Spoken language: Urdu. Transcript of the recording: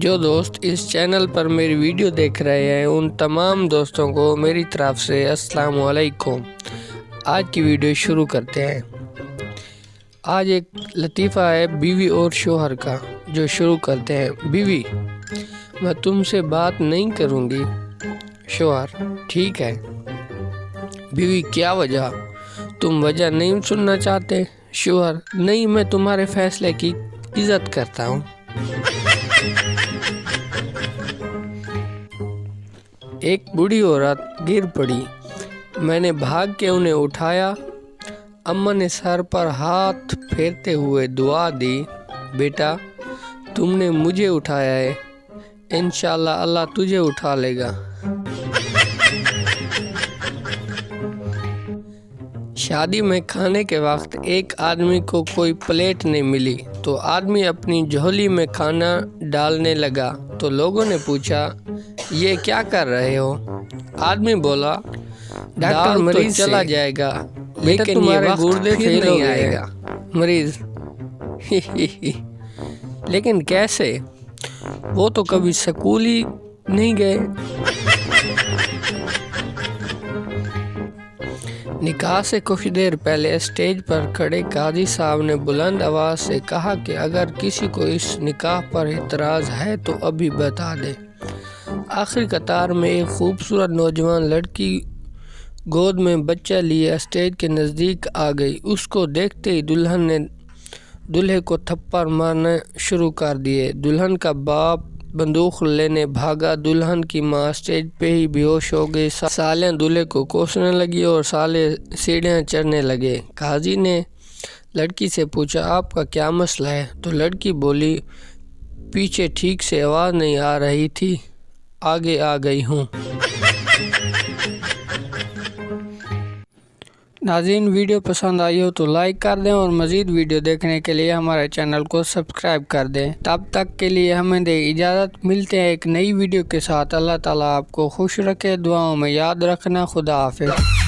جو دوست اس چینل پر میری ویڈیو دیکھ رہے ہیں ان تمام دوستوں کو میری طرف سے السلام علیکم۔ آج کی ویڈیو شروع کرتے ہیں۔ آج ایک لطیفہ ہے بیوی اور شوہر کا، جو شروع کرتے ہیں۔ بیوی: میں تم سے بات نہیں کروں گی۔ شوہر: ٹھیک ہے۔ بیوی: کیا وجہ؟ تم وجہ نہیں سننا چاہتے؟ شوہر: نہیں، میں تمہارے فیصلے کی عزت کرتا ہوں۔ ایک بوڑھی عورت گر پڑی، میں نے بھاگ کے انہیں اٹھایا۔ اماں نے سر پر ہاتھ پھیرتے ہوئے دعا دی، بیٹا تم نے مجھے اٹھایا ہے، انشاءاللہ اللہ تجھے اٹھا لے گا۔ شادی میں کھانے کے وقت ایک آدمی کو کوئی پلیٹ نہیں ملی تو آدمی اپنی جھولی میں کھانا ڈالنے لگا تو لوگوں نے پوچھا یہ کیا کر رہے ہو؟ آدمی بولا ڈاکٹر مریض چلا جائے گا لیکن یہ وقت پھر نہیں آئے گا۔ مریض: لیکن کیسے؟ وہ تو کبھی سکول ہی نہیں گئے۔ نکاح سے کچھ دیر پہلے اسٹیج پر کھڑے قاضی صاحب نے بلند آواز سے کہا کہ اگر کسی کو اس نکاح پر اعتراض ہے تو ابھی بتا دے۔ آخری قطار میں ایک خوبصورت نوجوان لڑکی گود میں بچہ لیے اسٹیج کے نزدیک آ گئی۔ اس کو دیکھتے ہی دلہن نے دولہے کو تھپڑ مارنا شروع کر دیے۔ دلہن کا باپ بندوق لینے بھاگا۔ دلہن کی ماں اسٹیج پہ ہی بے ہوش ہو گئی۔ سالیاں دولہے کو کوسنے لگی اور سالے سیڑھیاں چڑھنے لگے۔ قاضی نے لڑکی سے پوچھا آپ کا کیا مسئلہ ہے؟ تو لڑکی بولی پیچھے ٹھیک سے آواز نہیں آ رہی تھی، آگے آ گئی ہوں۔ ناظرین، ویڈیو پسند آئی ہو تو لائک کر دیں اور مزید ویڈیو دیکھنے کے لیے ہمارے چینل کو سبسکرائب کر دیں۔ تب تک کے لیے ہمیں دے اجازت، ملتے ہیں ایک نئی ویڈیو کے ساتھ۔ اللہ تعالیٰ آپ کو خوش رکھے، دعاؤں میں یاد رکھنا۔ خدا حافظ۔